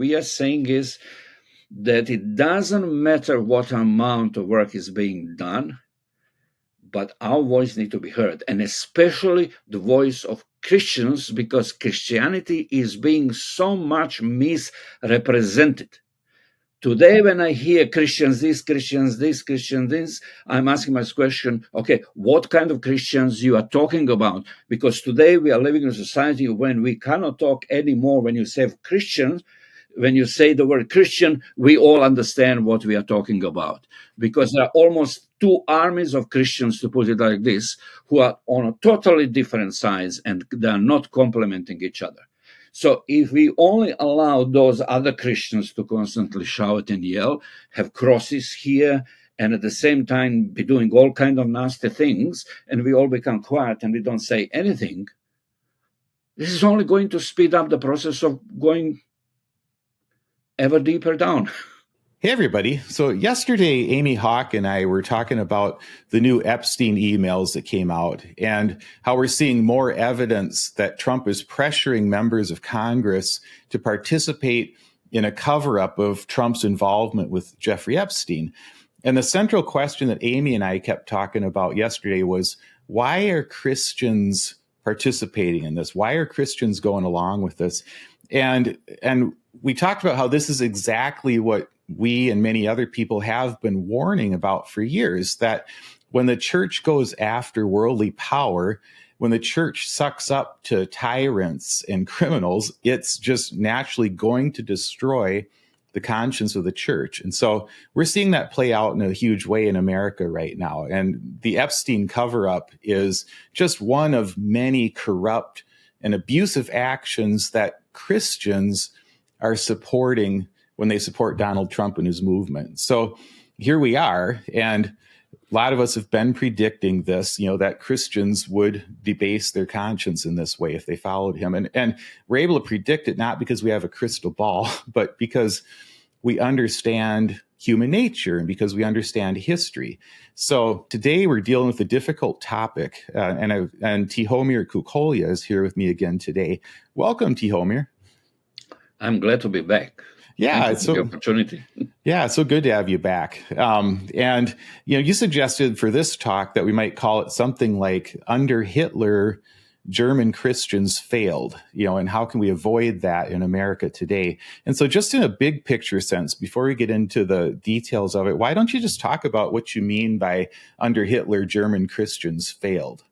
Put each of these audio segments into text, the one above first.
we are saying is that it doesn't matter what amount of work is being done, but our voice needs to be heard, and especially the voice of Christians, because Christianity is being so much misrepresented. Today, when I hear Christians this, Christians this, Christians this, I'm asking myself question, okay, what kind of Christians you are talking about? Because today we are living in a society when we cannot talk anymore when you say Christians. When you say the word Christian, we all understand what we are talking about. Because there are almost two armies of Christians, to put it like this, who are on a totally different sides, and they are not complementing each other. So if we only allow those other Christians to constantly shout and yell, have crosses here, and at the same time be doing all kinds of nasty things, and we all become quiet and we don't say anything, this is only going to speed up the process of going ever deeper down. Hey, everybody. So yesterday, Amy Hawk and I were talking about the new Epstein emails that came out and how we're seeing more evidence that Trump is pressuring members of Congress to participate in a cover-up of Trump's involvement with Jeffrey Epstein. And the central question that Amy and I kept talking about yesterday was, why are Christians participating in this? Why are Christians going along with this? And we talked about how this is exactly what we and many other people have been warning about for years, that when the church goes after worldly power, when the church sucks up to tyrants and criminals, it's just naturally going to destroy the conscience of the church. And so we're seeing that play out in a huge way in America right now. And the Epstein cover-up is just one of many corrupt and abusive actions that Christians are supporting when they support Donald Trump and his movement. So here we are, and a lot of us have been predicting this, that Christians would debase their conscience in this way if they followed him. And we're able to predict it not because we have a crystal ball, but because we understand human nature and because we understand history. So today we're dealing with a difficult topic, and Tihomir Kukolja is here with me again today. Welcome, Tihomir. I'm glad to be back. Yeah, it's the opportunity. Yeah, it's so good to have you back. And you suggested for this talk that we might call it something like "Under Hitler, German Christians Failed," and how can we avoid that in America today? And so just in a big picture sense, before we get into the details of it, why don't you just talk about what you mean by "Under Hitler, German Christians Failed"?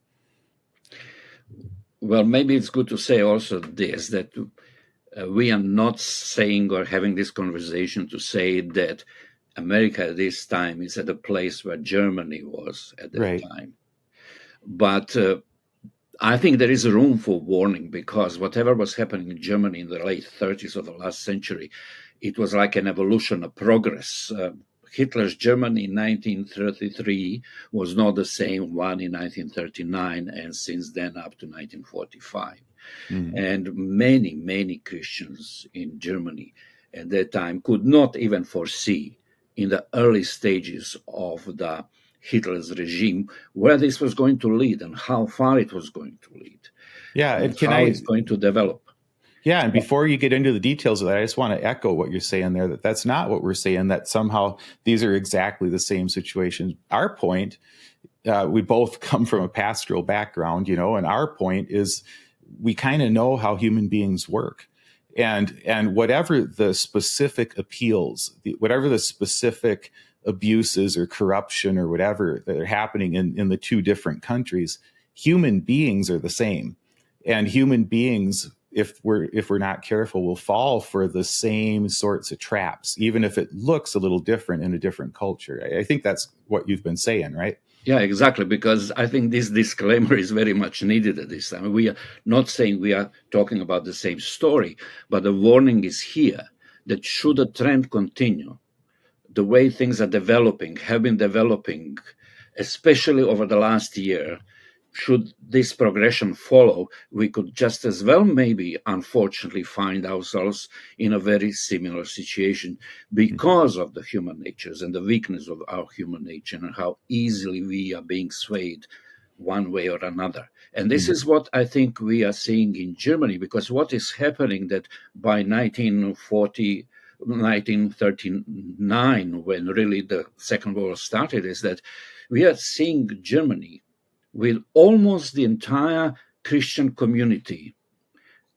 Well, maybe it's good to say also this, that we are not saying or having this conversation to say that America at this time is at a place where Germany was at that time. But I think there is room for warning, because whatever was happening in Germany in the late 30s of the last century, it was like an evolution, a progress. Hitler's Germany in 1933 was not the same one in 1939, and since then up to 1945. Mm-hmm. And many, many Christians in Germany at that time could not even foresee in the early stages of the Hitler's regime where this was going to lead and how far it was going to lead. Yeah, and it's going to develop. Yeah, and before you get into the details of that, I just want to echo what you're saying there, that that's not what we're saying, that somehow these are exactly the same situations. Our point, we both come from a pastoral background, and our point is we kind of know how human beings work. And whatever the specific appeals, whatever the specific abuses or corruption or whatever that are happening in the two different countries, human beings are the same. And human beings, if we're not careful, will fall for the same sorts of traps, even if it looks a little different in a different culture. I think that's what you've been saying, right? Yeah, exactly, because I think this disclaimer is very much needed at this time. We are not saying we are talking about the same story, but the warning is here that should the trend continue, the way things are developing, have been developing, especially over the last year, should this progression follow, we could just as well maybe, unfortunately, find ourselves in a very similar situation because of the human natures and the weakness of our human nature and how easily we are being swayed one way or another. And this is what I think we are seeing in Germany, because what is happening that by 1939, when really the Second World War started, is that we are seeing Germany with almost the entire Christian community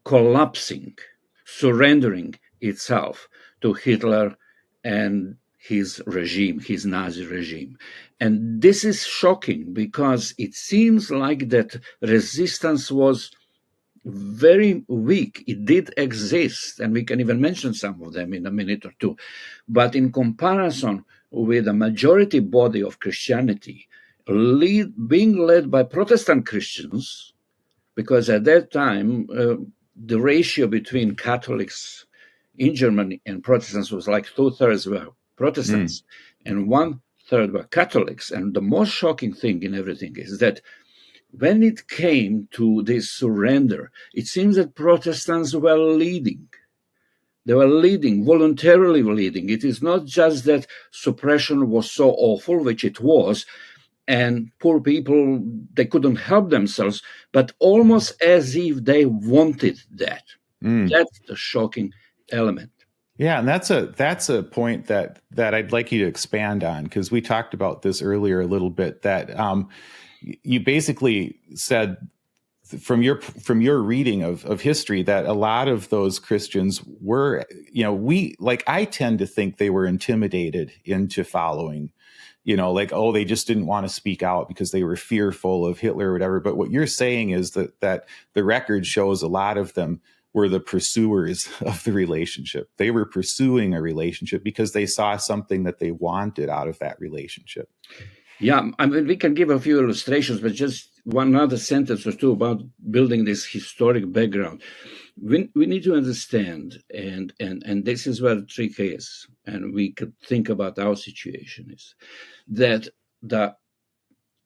collapsing, surrendering itself to Hitler and his regime, his Nazi regime. And this is shocking because it seems like that resistance was very weak. It did exist, and we can even mention some of them in a minute or two. But in comparison with the majority body of Christianity, being led by Protestant Christians, because at that time, the ratio between Catholics in Germany and Protestants was like 2/3 were Protestants and 1/3 were Catholics. And the most shocking thing in everything is that when it came to this surrender, it seems that Protestants were leading. They were leading, voluntarily leading. It is not just that suppression was so awful, which it was, and poor people, they couldn't help themselves, but almost as if they wanted that. That's the shocking element. Yeah, and that's a point that I'd like you to expand on, because we talked about this earlier a little bit, that you basically said from your reading of history that a lot of those Christians were, I tend to think they were intimidated into following, they just didn't want to speak out because they were fearful of Hitler or whatever. But what you're saying is that the record shows a lot of them were the pursuers of the relationship. They were pursuing a relationship because they saw something that they wanted out of that relationship. Yeah, I mean, we can give a few illustrations, but just one other sentence or two about building this historic background. We need to understand, and this is where the trick is, and we could think about our situation, is that the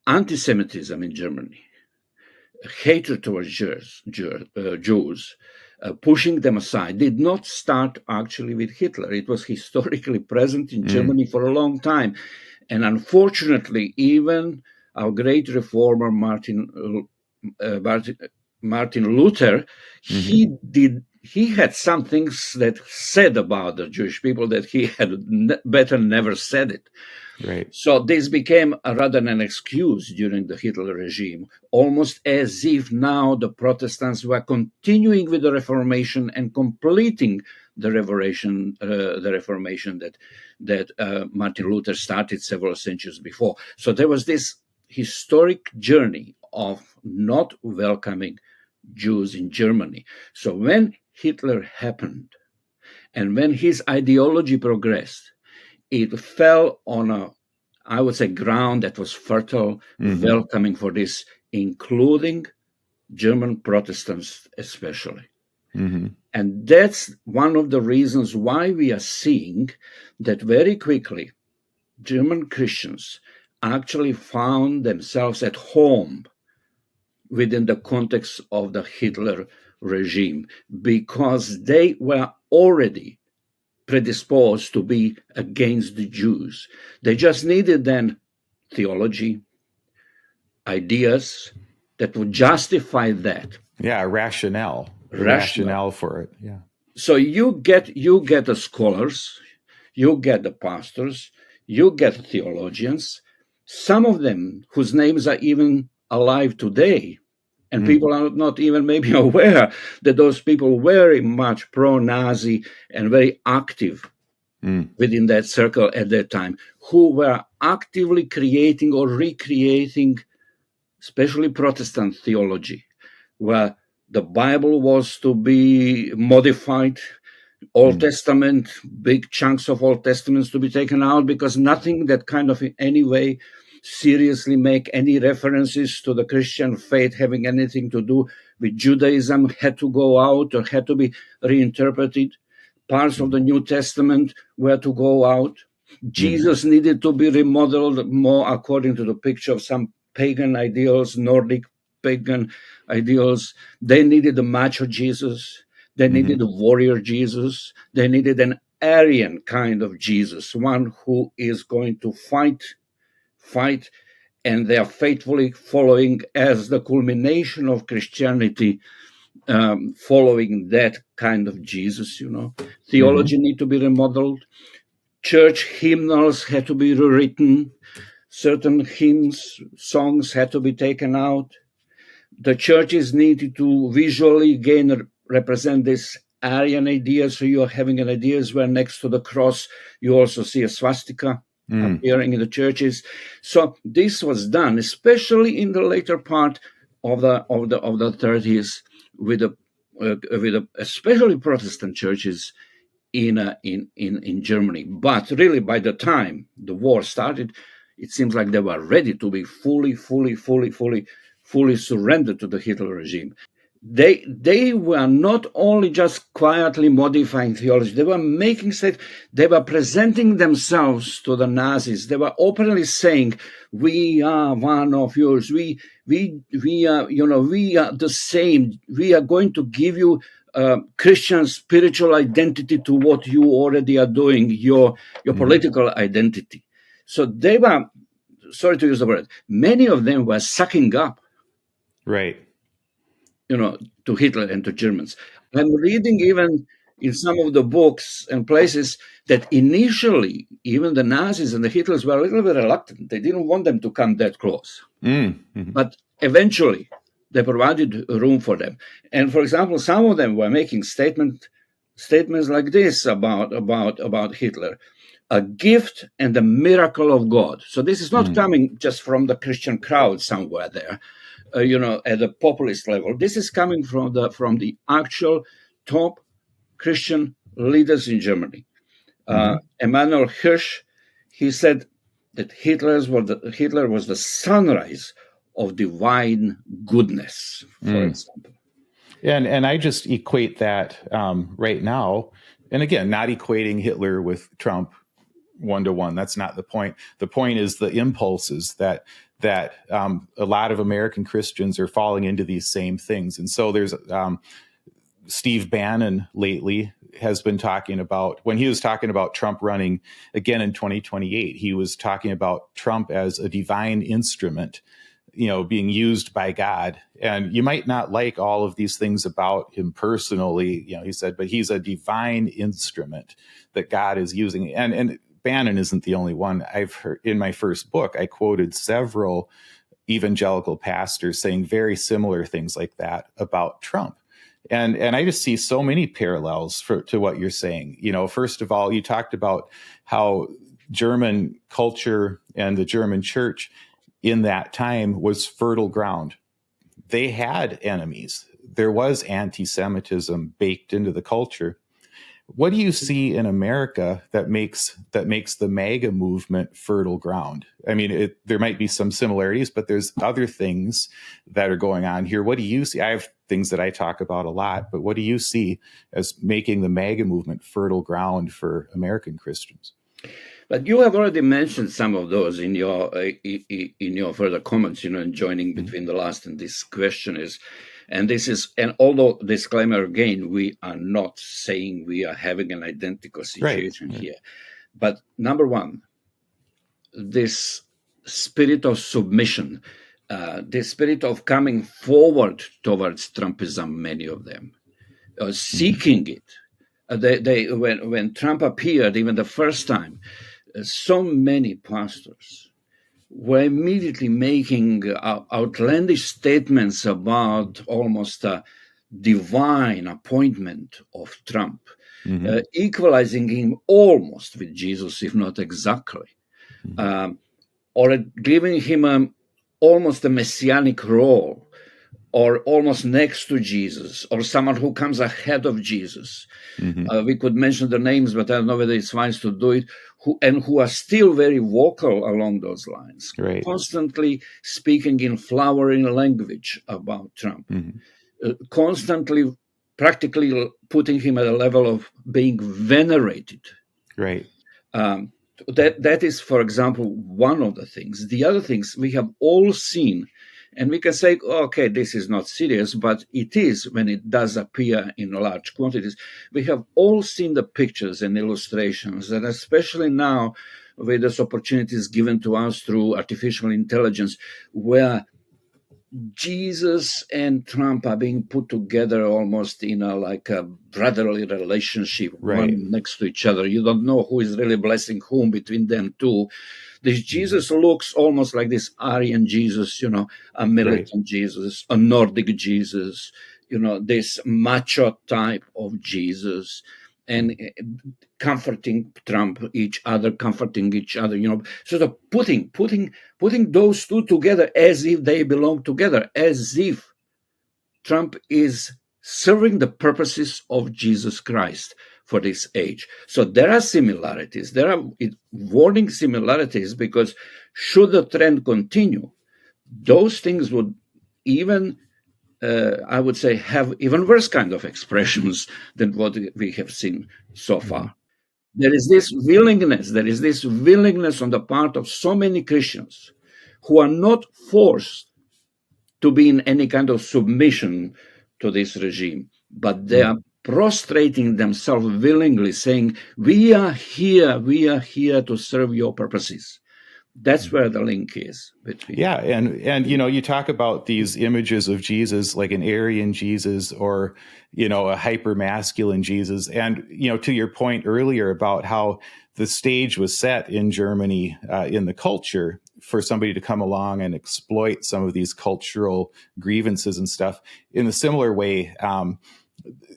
anti-Semitism in Germany, hatred towards Jews, pushing them aside, did not start actually with Hitler. It was historically present in Germany for a long time. And unfortunately, even our great reformer, Martin Luther, he had some things that said about the Jewish people that he had better never said it. Right. So this became rather an excuse during the Hitler regime, almost as if now the Protestants were continuing with the Reformation and completing the Reformation that Martin Luther started several centuries before. So there was this historic journey of not welcoming Jews in Germany. So when Hitler happened, and when his ideology progressed, it fell on I would say, ground that was fertile, welcoming for this, including German Protestants especially. And that's one of the reasons why we are seeing that very quickly German Christians actually found themselves at home within the context of the Hitler regime, because they were already predisposed to be against the Jews. They just needed then theology, ideas that would justify that. Yeah, a rationale for it. Yeah. So you get the scholars, you get the pastors, you get theologians, some of them whose names are even alive today. And people are not even maybe aware that those people were very much pro-Nazi and very active within that circle at that time, who were actively creating or recreating, especially Protestant theology, where the Bible was to be modified, Old Testament, big chunks of Old Testaments to be taken out, because nothing that kind of in any way seriously make any references to the Christian faith having anything to do with Judaism had to go out or had to be reinterpreted. Parts of the New Testament were to go out. Jesus needed to be remodeled more according to the picture of some pagan ideals, Nordic pagan ideals. They needed a macho Jesus. They needed a warrior Jesus. They needed an Aryan kind of Jesus, one who is going to fight and they are faithfully following as the culmination of Christianity, following that kind of Jesus, Theology need to be remodeled. Church hymnals had to be rewritten. Certain hymns, songs had to be taken out. The churches needed to visually represent this Aryan idea. So you're having an idea where next to the cross, you also see a swastika appearing in the churches. So this was done, especially in the later part of the 30s, with especially Protestant churches in Germany. But really, by the time the war started, it seems like they were ready to be fully surrendered to the Hitler regime. They were not only just quietly modifying theology, they were making they were presenting themselves to the Nazis. They were openly saying, "We are one of yours. We are, we are the same. We are going to give you Christian spiritual identity to what you already are doing, your political identity." So they were, sorry to use the word, many of them were sucking up, right, to Hitler and to Germans. I'm reading even in some of the books and places that initially even the Nazis and the Hitlers were a little bit reluctant. They didn't want them to come that close. But eventually they provided room for them. And for example, some of them were making statements like this about Hitler: a gift and a miracle of God. So this is not coming just from the Christian crowd somewhere there, at the populist level. This is coming from the actual top Christian leaders in Germany. Emanuel Hirsch, he said that Hitler was the sunrise of divine goodness, for example. And I just equate that right now, and again, not equating Hitler with Trump one-to-one. That's not the point. The point is the impulses that a lot of American Christians are falling into these same things. And so there's Steve Bannon lately has been talking about, when he was talking about Trump running again in 2028, he was talking about Trump as a divine instrument, being used by God. And you might not like all of these things about him personally, he said, but he's a divine instrument that God is using. And Bannon isn't the only one. I've heard in my first book, I quoted several evangelical pastors saying very similar things like that about Trump. And I just see so many parallels to what you're saying. First of all, you talked about how German culture and the German church in that time was fertile ground. They had enemies. There was anti-Semitism baked into the culture. What do you see in America that makes the MAGA movement fertile ground? I mean, there might be some similarities, but there's other things that are going on here. What do you see? I have things that I talk about a lot, but what do you see as making the MAGA movement fertile ground for American Christians? But you have already mentioned some of those in your further comments, and joining between the last and this question is. And although disclaimer again, we are not saying we are having an identical situation here. But number one, this spirit of submission, this spirit of coming forward towards Trumpism, many of them, seeking it. When Trump appeared, even the first time, so many pastors were immediately making outlandish statements about almost a divine appointment of Trump, equalizing him almost with Jesus, if not exactly, or giving him almost a messianic role, or almost next to Jesus, or someone who comes ahead of Jesus. We could mention the names, but I don't know whether it's wise to do it, who are still very vocal along those lines, constantly speaking in flowering language about Trump, constantly, practically putting him at a level of being venerated. Right. That is, for example, one of the things. The other things we have all seen. And we can say, okay, this is not serious, but it is when it does appear in large quantities. We have all seen the pictures and illustrations, and especially now with those opportunities given to us through artificial intelligence, where Jesus and Trump are being put together almost in like a brotherly relationship, Right. one next to each other. You don't know who is really blessing whom between them two. This Jesus looks almost like this Aryan Jesus, a militant Jesus, a Nordic Jesus, this macho type of Jesus, and comforting Trump, comforting each other, sort of putting those two together as if they belong together, as if Trump is serving the purposes of Jesus Christ for this age. So there are similarities. There are warning similarities, because should the trend continue, those things would even, I would say, have even worse kind of expressions than what we have seen so far. There is this willingness on the part of so many Christians who are not forced to be in any kind of submission to this regime, but they are prostrating themselves willingly, saying, we are here to serve your purposes. That's where the link is between. Yeah, and you talk about these images of Jesus, like an Aryan Jesus or a hyper masculine Jesus, and to your point earlier about how the stage was set in Germany in the culture for somebody to come along and exploit some of these cultural grievances and stuff. In a similar way,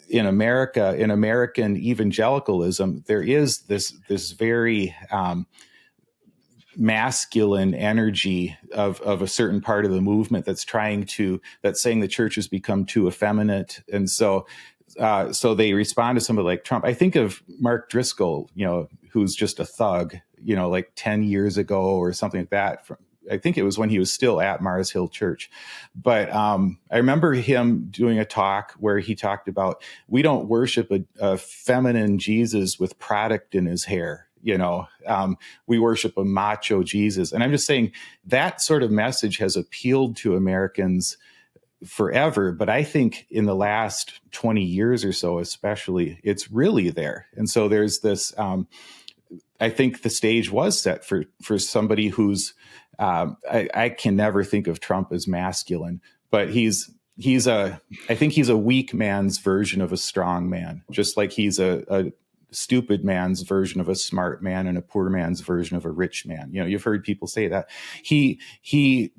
in America, in American evangelicalism, there is this very masculine energy of a certain part of the movement that's saying the church has become too effeminate, and so they respond to somebody like Trump. I think of Mark Driscoll, who's just a thug, like 10 years ago or something like that. I think it was when he was still at Mars Hill Church. But I remember him doing a talk where he talked about, we don't worship a feminine Jesus with product in his hair. We worship a macho Jesus. And I'm just saying that sort of message has appealed to Americans forever. But I think in the last 20 years or so, especially, it's really there. And so there's this, I think the stage was set for somebody who's, I can never think of Trump as masculine, but I think he's a weak man's version of a strong man, just like he's a stupid man's version of a smart man and a poor man's version of a rich man. You've heard people say that. He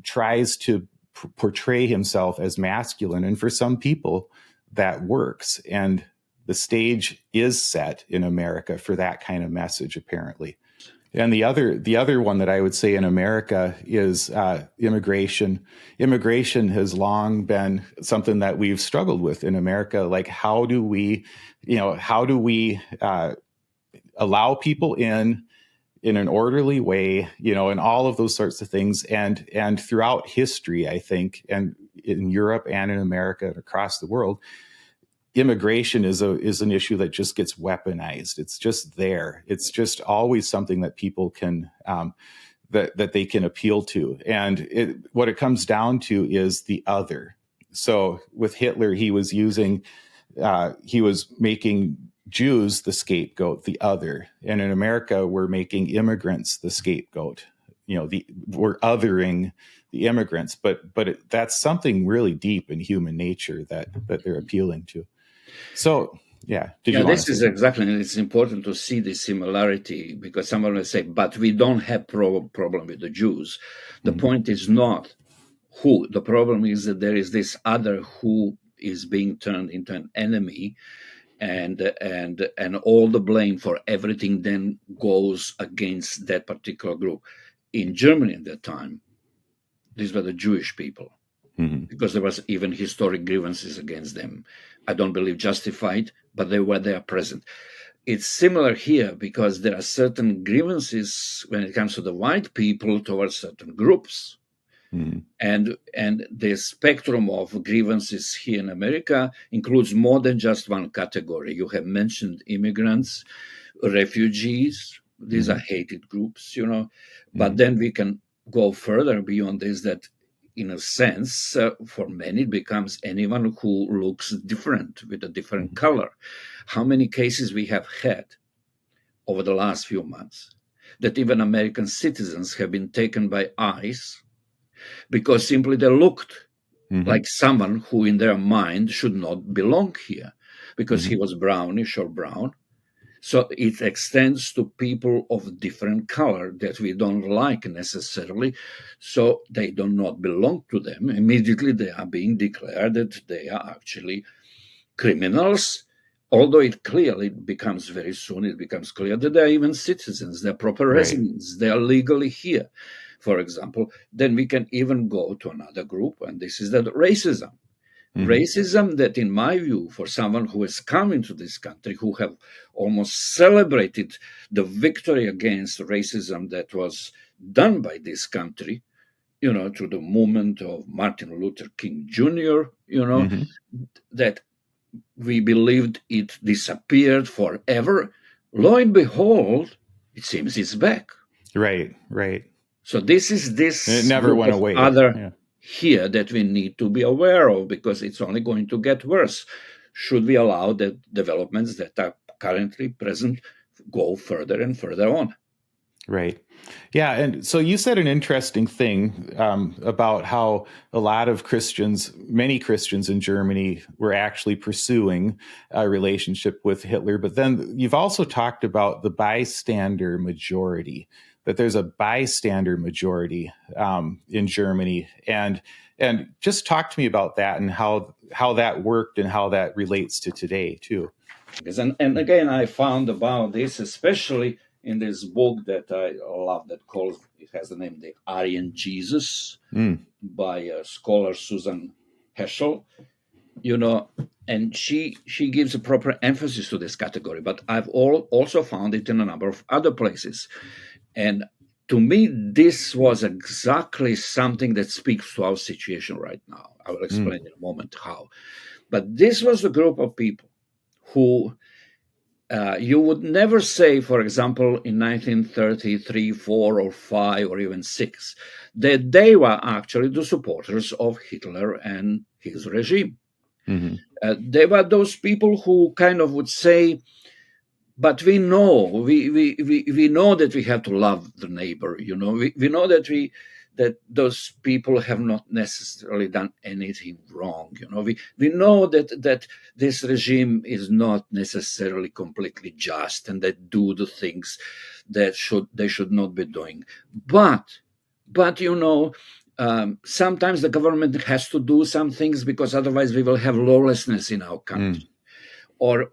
tries to portray himself as masculine, and for some people that works, and the stage is set in America for that kind of message, apparently. And the other one that I would say in America is immigration. Immigration has long been something that we've struggled with in America. Like, how do we allow people in an orderly way, and all of those sorts of things. And throughout history, I think, and in Europe and in America and across the world, immigration is an issue that just gets weaponized. It's just there. It's just always something that people can that they can appeal to. And what it comes down to is the other. So with Hitler, he was making Jews the scapegoat, the other. And in America, we're making immigrants the scapegoat. We're othering the immigrants, but that's something really deep in human nature that they're appealing to. So, yeah. This is exactly, and it's important to see the similarity, because someone will say, but we don't have problem with the Jews. The point is not who. The problem is that there is this other who is being turned into an enemy, and all the blame for everything then goes against that particular group. In Germany at that time, these were the Jewish people, because there was even historic grievances against them. I don't believe justified, but they were there present. It's similar here, because there are certain grievances when it comes to the white people towards certain groups. And the spectrum of grievances here in America includes more than just one category. You have mentioned immigrants, refugees. These are hated groups, But then we can go further beyond this, that in a sense, for many, it becomes anyone who looks different, with a different color. How many cases we have had over the last few months? that even American citizens have been taken by ICE because simply they looked like someone who in their mind should not belong here because he was brownish or brown. So it extends to people of different color that we don't like necessarily. So they do not belong to them. Immediately they are being declared that they are actually criminals, although it clearly becomes very soon, it becomes clear that they are even citizens, they're proper residents, they are legally here, for example. Then we can even go to another group, and this is that racism. Racism that, in my view, for someone who has come into this country, who have almost celebrated the victory against racism that was done by this country, through the movement of Martin Luther King Jr., that we believed it disappeared forever. Lo and behold, it seems it's back. Right. So this is this it never went away. Other here that we need to be aware of, because it's only going to get worse. Should we allow the developments that are currently present go further and further on? Right. Yeah. And so you said an interesting thing about how a lot of Christians, many Christians in Germany, were actually pursuing a relationship with Hitler. But then you've also talked about the bystander majority, that there's a bystander majority in Germany. And just talk to me about that and how that worked and how that relates to today, too. And again, I found about this, especially in this book that I love, that it has the name The Aryan Jesus by scholar Susannah Heschel, and she gives a proper emphasis to this category, but I've also found it in a number of other places. And to me, this was exactly something that speaks to our situation right now. I will explain in a moment how. But this was a group of people who you would never say, for example, in 1933, 4 or 5 or even 6, that they were actually the supporters of Hitler and his regime. They were those people who kind of would say, but we know, we know that we have to love the neighbor, we know that those people have not necessarily done anything wrong. We know that this regime is not necessarily completely just and that do the things that they should not be doing. But sometimes the government has to do some things because otherwise we will have lawlessness in our country. Or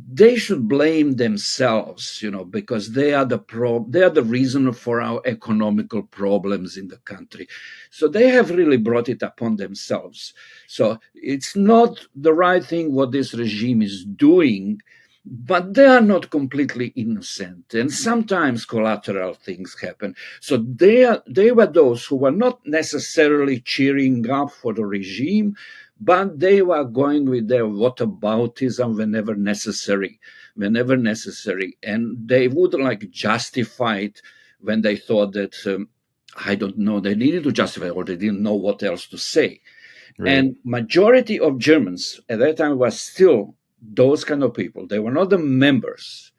they should blame themselves, because they are the reason for our economical problems in the country. So they have really brought it upon themselves. So it's not the right thing what this regime is doing, but they are not completely innocent, and sometimes collateral things happen. So they were those who were not necessarily cheering up for the regime, but they were going with their whataboutism whenever necessary, and they would justify it when they thought that, I don't know, they needed to justify it or they didn't know what else to say. Right. And majority of Germans at that time were still those kind of people. They were not the members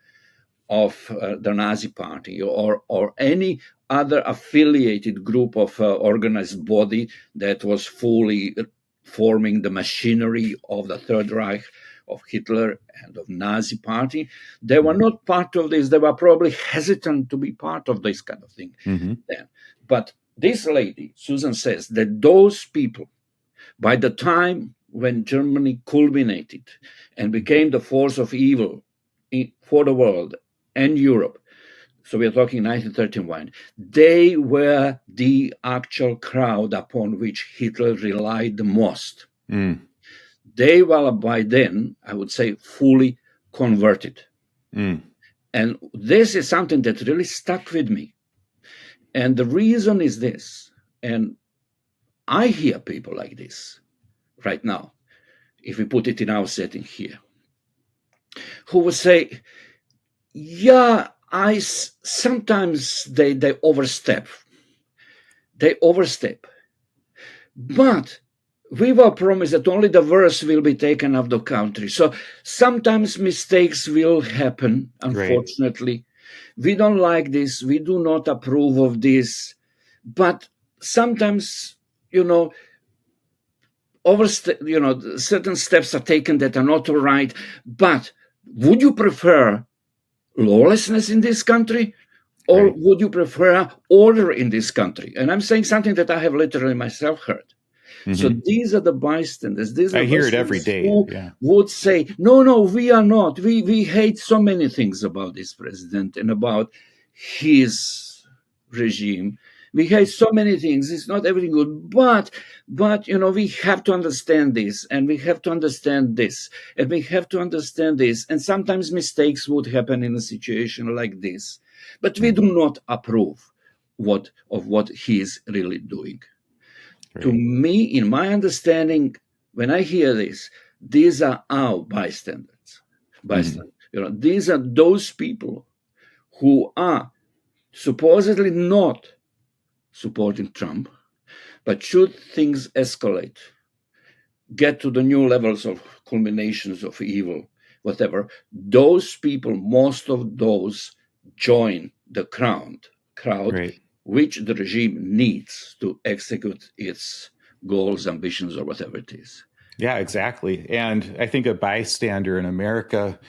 of the Nazi party or any other affiliated group of organized body that was fully forming the machinery of the Third Reich, of Hitler and of Nazi party. They were not part of this. They were probably hesitant to be part of this kind of thing then. But this lady, Susan, says that those people, by the time when Germany culminated and became the force of evil for the world and Europe, so we are talking 1931, they were the actual crowd upon which Hitler relied the most. They were by then, I would say, fully converted. And this is something that really stuck with me. And the reason is this, and I hear people like this right now, if we put it in our setting here, who will say, yeah, sometimes they overstep. But we were promised that only the worst will be taken out of the country. So sometimes mistakes will happen, unfortunately. We don't like this. We do not approve of this. But sometimes, certain steps are taken that are not all right. But would you prefer lawlessness in this country? Or would you prefer order in this country? And I'm saying something that I have literally myself heard. So these are the bystanders. These are I hear it every day. Who would say, no, we are not. We hate so many things about this president and about his regime. We hate so many things. It's not everything good. But we have to understand this, and we have to understand this, and we have to understand this. And sometimes mistakes would happen in a situation like this. But we do not approve of what he is really doing. To me, in my understanding, when I hear this, these are our bystanders. These are those people who are supposedly not supporting Trump, but should things escalate, get to the new levels of culminations of evil, whatever, those people, most of those join the crowd, which the regime needs to execute its goals, ambitions, or whatever it is. Yeah, exactly. And I think a bystander in America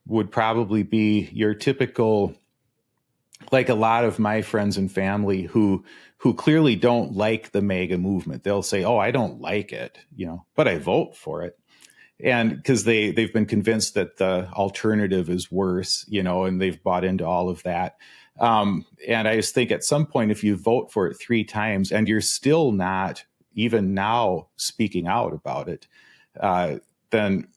would probably be your typical, like a lot of my friends and family who clearly don't like the MAGA movement. They'll say, "Oh, I don't like it, but I vote for it." And because they've been convinced that the alternative is worse, and they've bought into all of that. And I just think at some point, if you vote for it 3 times and you're still not even now speaking out about it, then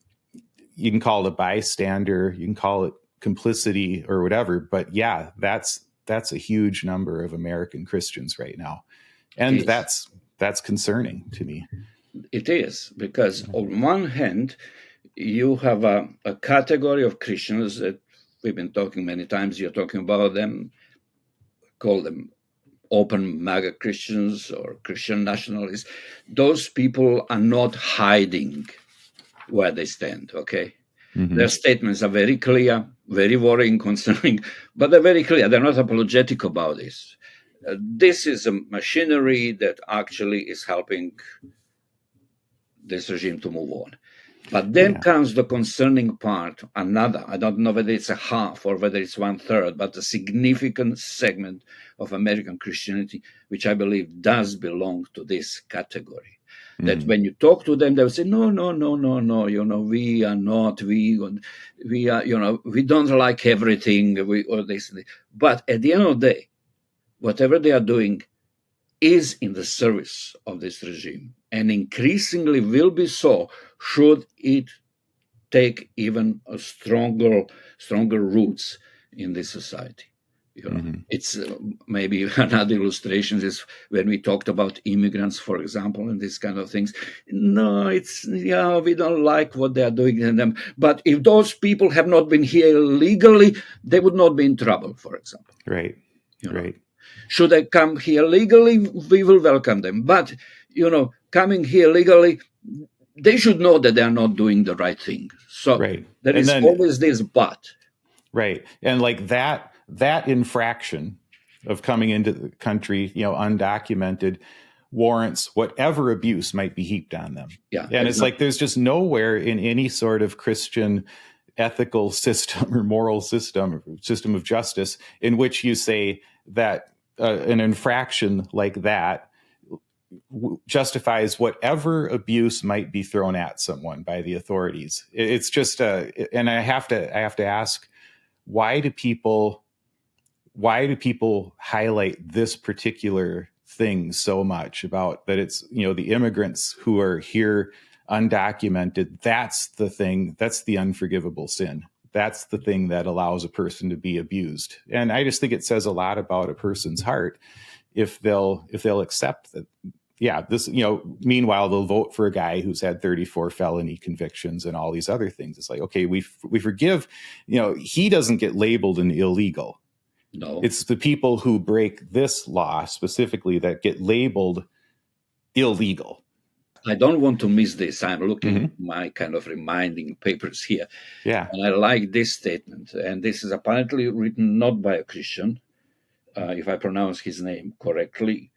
you can call it a bystander, you can call it complicity or whatever. But yeah, that's a huge number of American Christians right now. And that's concerning to me. It is, because on one hand, you have a category of Christians that we've been talking many times. You're talking about them, call them open MAGA Christians or Christian nationalists. Those people are not hiding where they stand, okay? Their statements are very clear, very worrying, concerning, but they're very clear. They're not apologetic about this. This is a machinery that actually is helping this regime to move on. But then comes the concerning part, another, I don't know whether it's a half or whether it's 1/3, but a significant segment of American Christianity, which I believe does belong to this category. That when you talk to them, they'll say, no, we are not, we are, we don't like everything, or this. But at the end of the day, whatever they are doing is in the service of this regime, and increasingly will be so should it take even a stronger roots in this society. It's maybe another illustration is when we talked about immigrants, for example, and these kind of things. No, we don't like what they are doing in them. But if those people have not been here legally, they would not be in trouble, for example. Right. Should they come here legally, we will welcome them. But, coming here legally, they should know that they are not doing the right thing. So there is always this but. Right. And like that infraction of coming into the country, undocumented, warrants whatever abuse might be heaped on them. Yeah. And it's like there's just nowhere in any sort of Christian ethical system or moral system of justice in which you say that an infraction like that justifies whatever abuse might be thrown at someone by the authorities. It's just and I have to ask, why do people highlight this particular thing so much about that? It's, the immigrants who are here undocumented. That's the thing. That's the unforgivable sin. That's the thing that allows a person to be abused. And I just think it says a lot about a person's heart if they'll accept that. Yeah, this, meanwhile, they'll vote for a guy who's had 34 felony convictions and all these other things. It's like, okay, we forgive, he doesn't get labeled an illegal. No. It's the people who break this law specifically that get labeled illegal. I don't want to miss this. I'm looking Mm-hmm. at my kind of reminding papers here. Yeah. And I like this statement. And this is apparently written not by a Christian, if I pronounce his name correctly,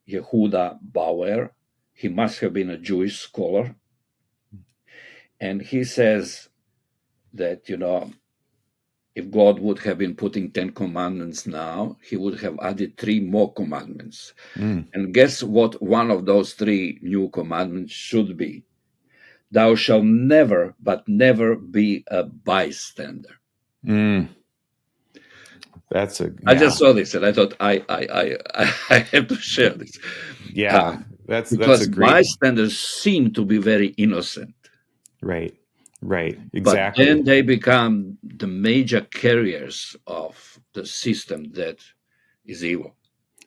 Yehuda Bauer. He must have been a Jewish scholar. And he says that, if God would have been putting 10 commandments now, he would have added 3 more commandments. Mm. And guess what one of those 3 new commandments should be? Thou shalt never, but never be a bystander. Mm. I just saw this and I thought I have to share this. Yeah, that's Because a great, bystanders seem to be very innocent. right, exactly. But then they become the major carriers of the system that is evil.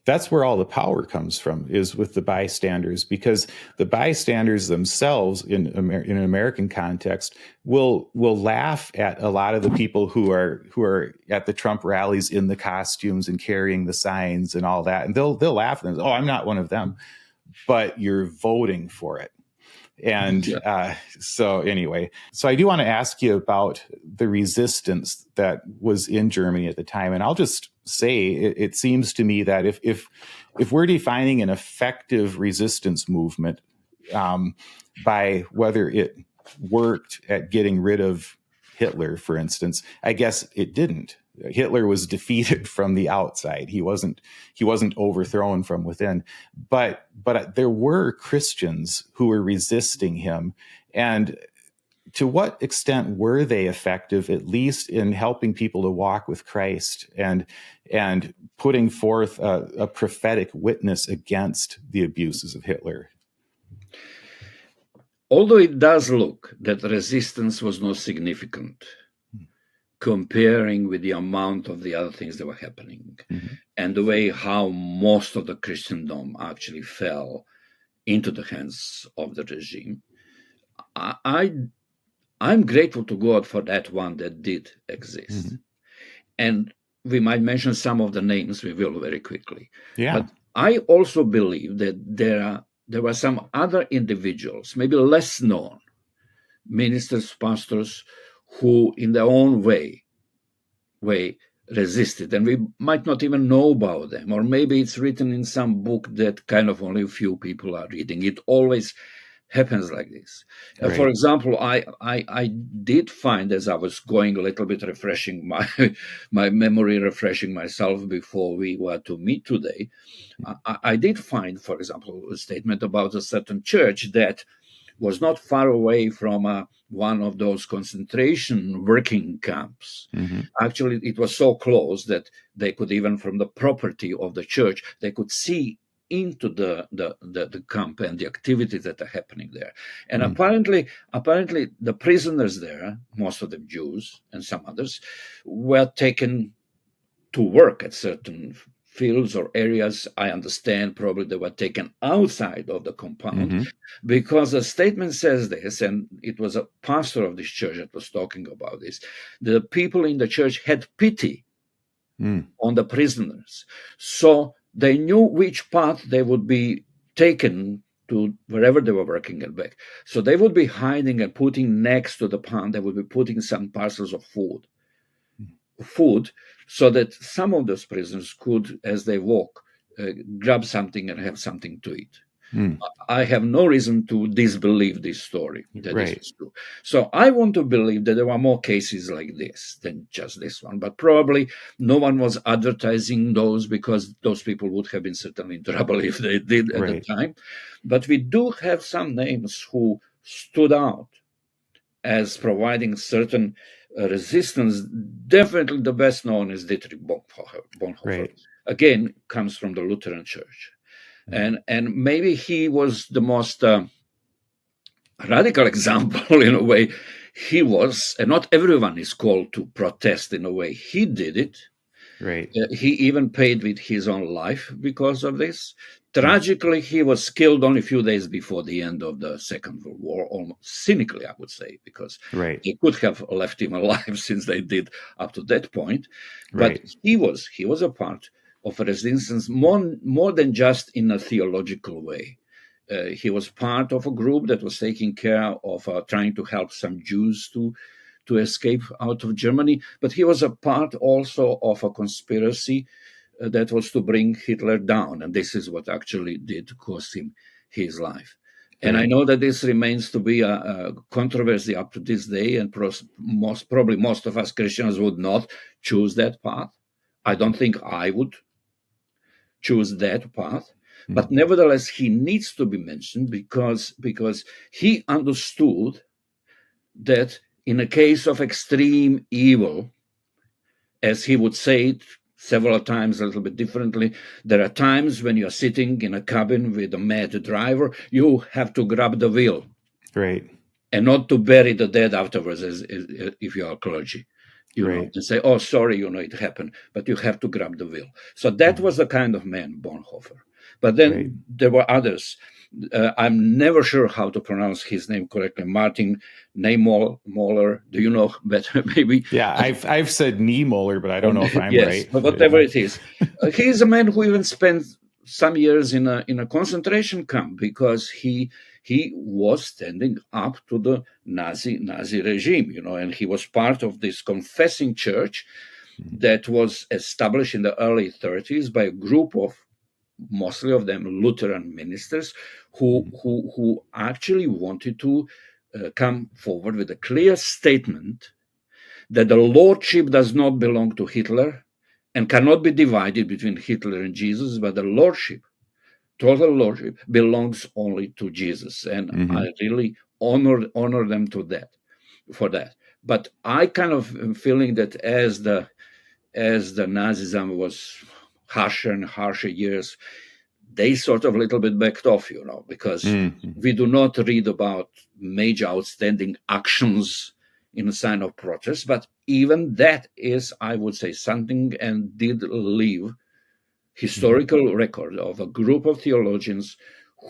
That's where all the power comes from, is with the bystanders, because the bystanders themselves in an American context will laugh at a lot of the people who are at the Trump rallies in the costumes and carrying the signs and all that, and they'll laugh and say, "Oh, I'm not one of them," but you're voting for it. And so anyway, so I do want to ask you about the resistance that was in Germany at the time. And I'll just say, it seems to me that if we're defining an effective resistance movement by whether it worked at getting rid of Hitler, for instance, I guess it didn't. Hitler was defeated from the outside. He wasn't overthrown from within. But there were Christians who were resisting him. And to what extent were they effective, at least in helping people to walk with Christ and putting forth a prophetic witness against the abuses of Hitler? Although it does look that resistance was not significant, comparing with the amount of the other things that were happening, and the way how most of the Christendom actually fell into the hands of the regime, I'm grateful to God for that one that did exist. And we might mention some of the names, we will very quickly. Yeah. But I also believe that there were some other individuals, maybe less known, ministers, pastors, who in their own way resisted, and we might not even know about them, or maybe it's written in some book that kind of only a few people are reading. It always happens like this. Right. For example, I did find, as I was going a little bit refreshing my memory, refreshing myself before we were to meet today, I did find, for example, a statement about a certain church that was not far away from one of those concentration working camps. Actually, it was so close that they could, even from the property of the church, they could see into the camp and the activities that are happening there. And apparently the prisoners there, most of them Jews and some others, were taken to work at certain fields or areas. I understand probably they were taken outside of the compound, because the statement says this, and it was a pastor of this church that was talking about this. The people in the church had pity on the prisoners, so they knew which path they would be taken to wherever they were working and back. So they would be hiding and putting next to the pond, they would be putting some parcels of food, so that some of those prisoners could, as they walk, grab something and have something to eat. I have no reason to disbelieve this story, that this is true. So I want to believe that there were more cases like this than just this one, but probably no one was advertising those, because those people would have been certainly in trouble if they did at the time. But we do have some names who stood out as providing certain resistance. Definitely the best known is Dietrich Bonhoeffer. Again, comes from the Lutheran Church. And maybe he was the most radical example in a way. He was, and not everyone is called to protest in a way. He did it. He even paid with his own life because of this. Tragically, he was killed only a few days before the end of the Second World War, almost cynically, I would say, because they could have left him alive, since they did up to that point. But he was a part of resistance, more than just in a theological way. He was part of a group that was taking care of trying to help some Jews to escape out of Germany, but he was a part also of a conspiracy that was to bring Hitler down, and this is what actually did cost him his life. And I know that this remains to be a controversy up to this day, and probably most of us Christians would not choose that path. I don't think I would choose that path, but nevertheless, he needs to be mentioned because he understood that in a case of extreme evil, as he would say it several times a little bit differently, there are times when you're sitting in a cabin with a mad driver, you have to grab the wheel. Right. And not to bury the dead afterwards, as if you are clergy. And say, oh, sorry, it happened, but you have to grab the wheel. So that was the kind of man, Bonhoeffer. But then there were others. I'm never sure how to pronounce his name correctly. Martin Niemöller. Do you know better, maybe? Yeah, I've said Niemöller, but I don't know if I'm yes, right. But whatever it is. He is a man who even spent some years in a concentration camp because he was standing up to the Nazi regime, and he was part of this Confessing Church that was established in the early 30s by a group of, mostly of them, Lutheran ministers who actually wanted to come forward with a clear statement that the lordship does not belong to Hitler and cannot be divided between Hitler and Jesus, but the lordship, total lordship, belongs only to Jesus. And I really honor them for that. But I kind of am feeling that as the Nazism was harsher and harsher years, they sort of a little bit backed off, because we do not read about major outstanding actions in a sign of protest, but even that is, I would say, something, and did leave historical record of a group of theologians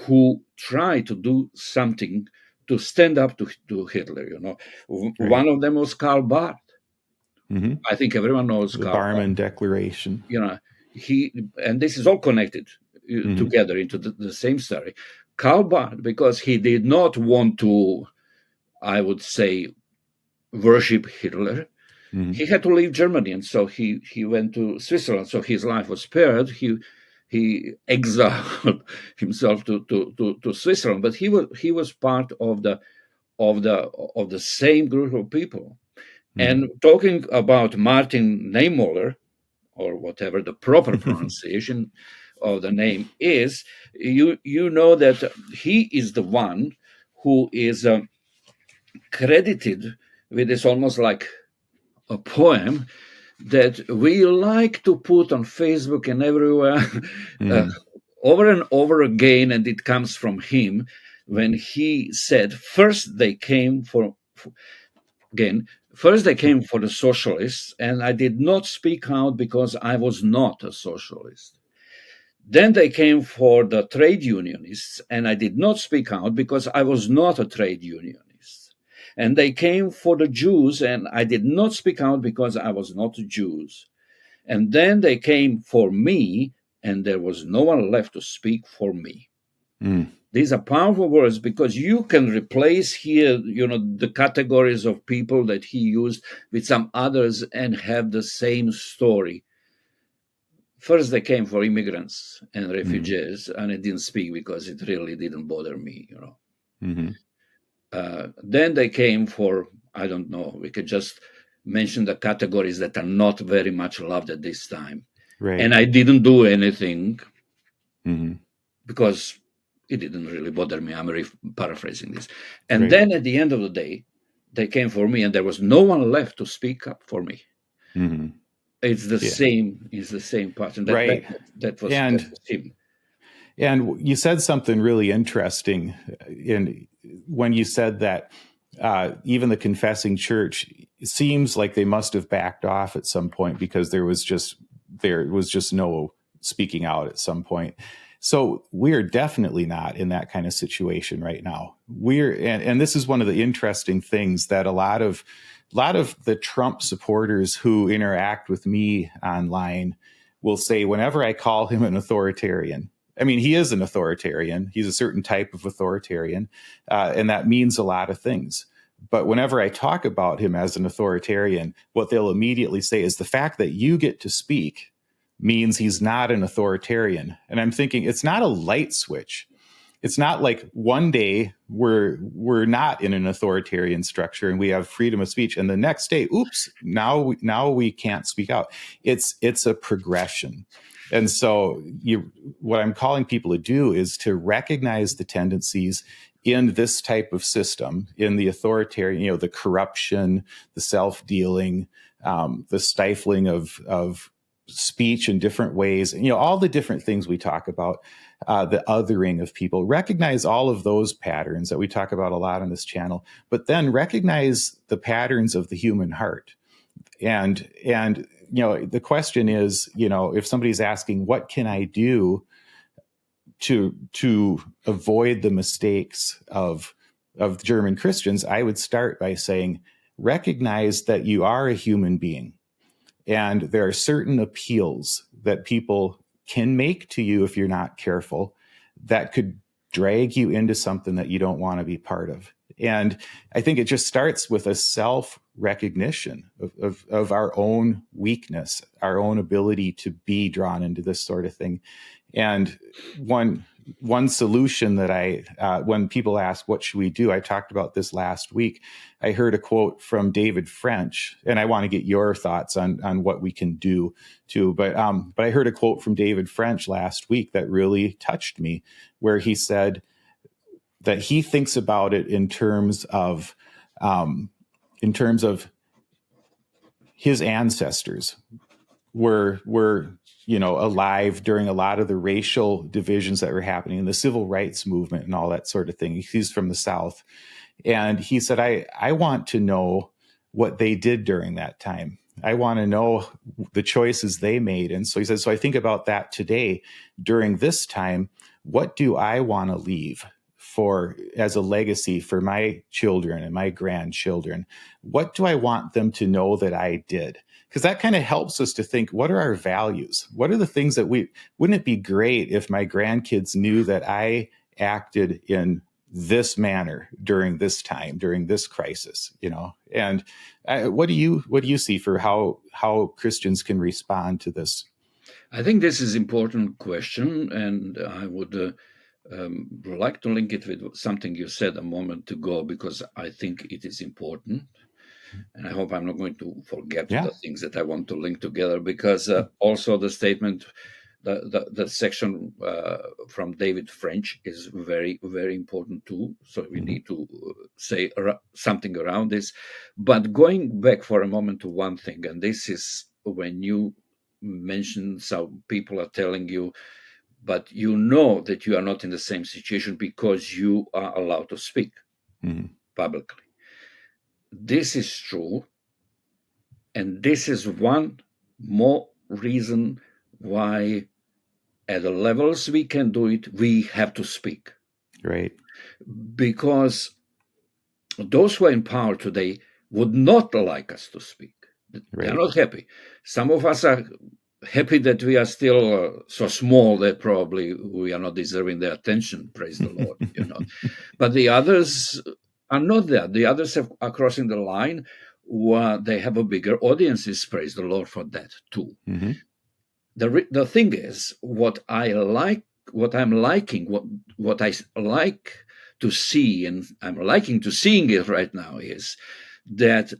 who try to do something to stand up to Hitler. One of them was Karl Barth. I think everyone knows the Karl Barmen Declaration. And this is all connected together into the same story. Karl Barth, because he did not want to, I would say, worship Hitler, he had to leave Germany, and so he went to Switzerland. So his life was spared. He exiled himself to Switzerland, but he was part of the same group of people. And talking about Martin Niemöller, or whatever the proper pronunciation of the name is, you know that he is the one who is credited with this almost like a poem that we like to put on Facebook and everywhere over and over again, and it comes from him when he said, first they came for the socialists, and I did not speak out because I was not a socialist. Then they came for the trade unionists, and I did not speak out because I was not a trade unionist. And they came for the Jews, and I did not speak out because I was not a Jew. And then they came for me, and there was no one left to speak for me. These are powerful words, because you can replace here, the categories of people that he used with some others and have the same story. First, they came for immigrants and refugees, and I didn't speak because it really didn't bother me, Then they came for, I don't know, we could just mention the categories that are not very much loved at this time. Right. And I didn't do anything because it didn't really bother me. I'm paraphrasing this. And then at the end of the day, they came for me, and there was no one left to speak up for me. It's the same. It's the same pattern. That was him. And you said something really interesting when you said that even the Confessing Church, it seems like they must have backed off at some point because there was just no speaking out at some point. So we're definitely not in that kind of situation right now. And this is one of the interesting things that a lot of the Trump supporters who interact with me online will say whenever I call him an authoritarian. I mean, he is an authoritarian. He's a certain type of authoritarian, and that means a lot of things. But whenever I talk about him as an authoritarian, what they'll immediately say is the fact that you get to speak means he's not an authoritarian. And I'm thinking it's not a light switch. It's not like one day we're not in an authoritarian structure and we have freedom of speech, and the next day, oops, now we can't speak out. It's a progression. And so what I'm calling people to do is to recognize the tendencies in this type of system, in the authoritarian, the corruption, the self-dealing, the stifling of speech in different ways, all the different things we talk about, the othering of people. Recognize all of those patterns that we talk about a lot on this channel, but then recognize the patterns of the human heart. And the question is, if somebody's asking, what can I do to avoid the mistakes of German Christians, I would start by saying, recognize that you are a human being. And there are certain appeals that people can make to you if you're not careful that could drag you into something that you don't want to be part of. And I think it just starts with a self-recognition of our own weakness, our own ability to be drawn into this sort of thing. And one solution that when people ask, what should we do? I talked about this last week. I heard a quote from David French, and I want to get your thoughts on what we can do too. But I heard a quote from David French last week that really touched me, where he said that he thinks about it in terms of his ancestors were alive during a lot of the racial divisions that were happening in the civil rights movement and all that sort of thing. He's from the South. And he said, I want to know what they did during that time. I want to know the choices they made. And so he says, so I think about that today during this time. What do I want to leave as a legacy for my children and my grandchildren? What do I want them to know that I did? Because that kind of helps us to think, what are our values? What are the things that wouldn't it be great if my grandkids knew that I acted in this manner during this time, during this crisis, And what do you see for how Christians can respond to this? I think this is an important question, and I would like to link it with something you said a moment ago, because I think it is important. And I hope I'm not going to forget the things that I want to link together, because also the statement, the section from David French is very, very important too. So we need to say something around this. But going back for a moment to one thing, and this is when you mentioned some people are telling you, but you know that you are not in the same situation because you are allowed to speak publicly. This is true. And this is one more reason why at the levels we can do it, we have to speak. Right. Because those who are in power today would not like us to speak. Right. They're not happy. Some of us are happy that we are still so small that probably we are not deserving their attention, praise the Lord. But the others are not there. The others are crossing the line. They have a bigger audiences, praise the Lord for that too. Mm-hmm. The thing is, what I'm liking, what I like to see, and I'm liking to seeing it right now, is that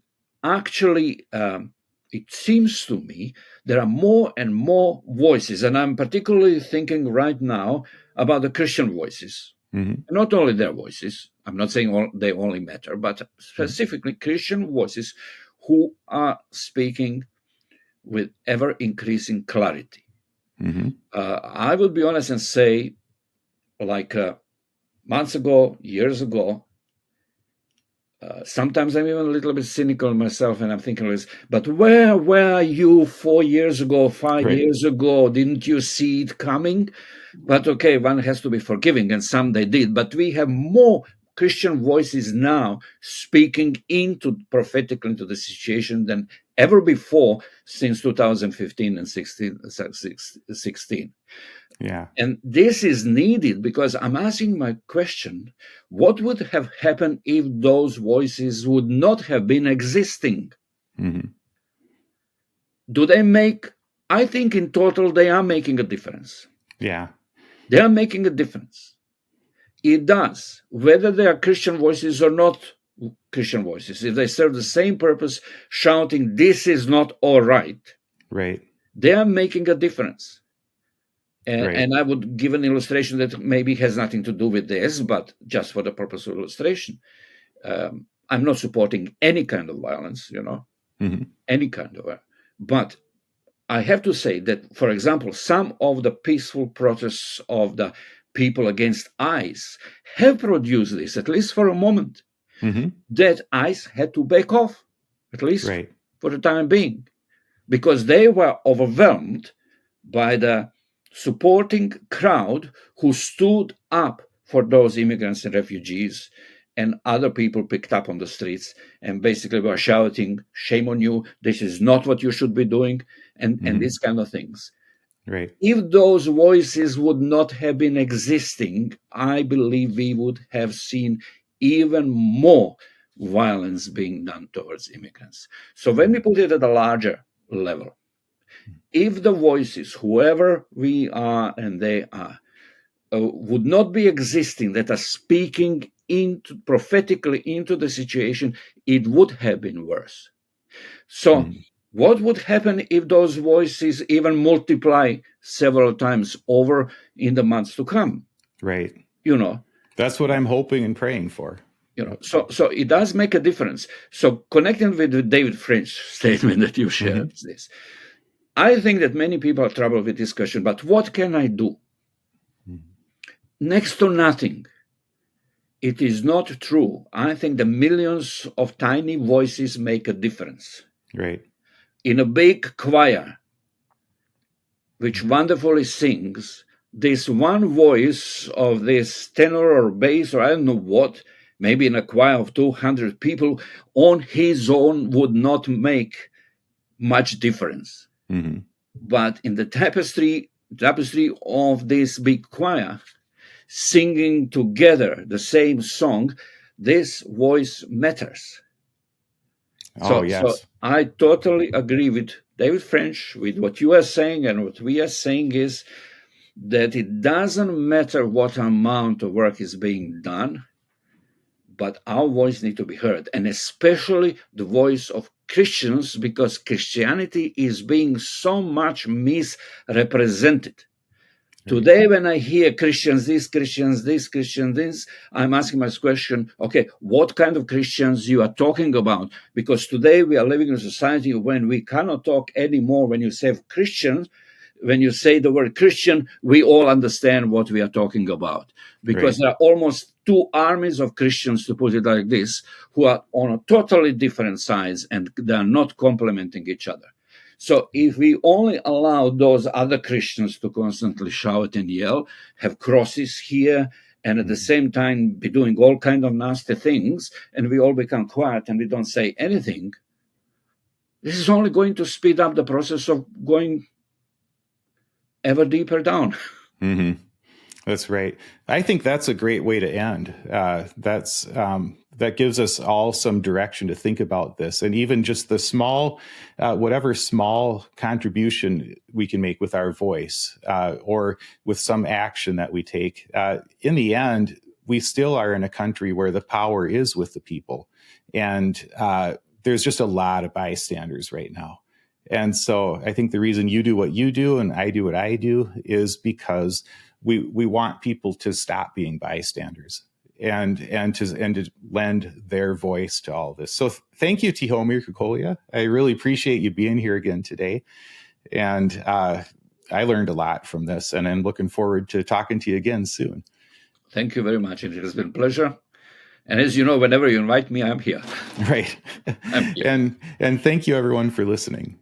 actually it seems to me there are more and more voices, and I'm particularly thinking right now about the Christian voices. Mm-hmm. Not only their voices, I'm not saying they only matter, but specifically Christian voices who are speaking with ever-increasing clarity. Mm-hmm. I will be honest and say, like months ago, years ago, sometimes I'm even a little bit cynical myself, and I'm thinking, but where were you 4 years ago, 5 years ago? Didn't you see it coming? But okay, one has to be forgiving, and some they did. But we have more Christian voices now speaking prophetically into the situation than ever before since 2015 and 16. Yeah. And this is needed because I'm asking my question, what would have happened if those voices would not have been existing? Mm-hmm. Do they make, I think in total, they are making a difference. Yeah. They are making a difference. It does, whether they are Christian voices or not Christian voices. If they serve the same purpose, shouting, this is not all right, Right. they are making a difference. Right. And I would give an illustration that maybe has nothing to do with this, but just for the purpose of illustration. I'm not supporting any kind of violence, Mm-hmm. any kind of violence. But I have to say that, for example, some of the peaceful protests of the people against ICE have produced this, at least for a moment, Mm-hmm. that ICE had to back off, at least Right. for the time being, because they were overwhelmed by the supporting crowd who stood up for those immigrants and refugees, and other people picked up on the streets and basically were shouting, shame on you, this is not what you should be doing, and these kind of things. Right. If those voices would not have been existing, I believe we would have seen even more violence being done towards immigrants. So when we put it at a larger level, if the voices, whoever we are and they are, would not be existing, that are speaking prophetically into the situation, it would have been worse. So what would happen if those voices even multiply several times over in the months to come? Right. That's what I'm hoping and praying for. So it does make a difference. So connecting with the David French statement that you shared, this, I think that many people have trouble with this question, but what can I do? Next to nothing. It is not true. I think the millions of tiny voices make a difference. Right. In a big choir, which wonderfully sings, this one voice of this tenor or bass or I don't know what, maybe in a choir of 200 people, on his own would not make much difference. Mm-hmm. But in the tapestry of this big choir, singing together the same song, this voice matters. So I totally agree with David French, with what you are saying, and what we are saying is that it doesn't matter what amount of work is being done, but our voice needs to be heard, and especially the voice of Christians, because Christianity is being so much misrepresented. Today, when I hear Christians this, Christians this, Christians this, I'm asking myself question, okay, what kind of Christians you are talking about? Because today we are living in a society when we cannot talk anymore when you say Christians. When you say the word Christian, we all understand what we are talking about. Because there are almost two armies of Christians, to put it like this, who are on a totally different sides and they are not complementing each other. So if we only allow those other Christians to constantly shout and yell, have crosses here, and at the same time be doing all kinds of nasty things, and we all become quiet and we don't say anything, this is only going to speed up the process of going ever deeper down. Mm-hmm. That's right. I think that's a great way to end. That gives us all some direction to think about this, and even just the small, whatever small contribution we can make with our voice or with some action that we take. In the end, we still are in a country where the power is with the people, and there's just a lot of bystanders right now. And so I think the reason you do what you do and I do what I do is because we want people to stop being bystanders and to lend their voice to all this. So thank you, Tihomir Kukolja. I really appreciate you being here again today. And I learned a lot from this, and I'm looking forward to talking to you again soon. Thank you very much. It has been a pleasure. And as you know, whenever you invite me, I'm here. Right. I'm here. And thank you, everyone, for listening.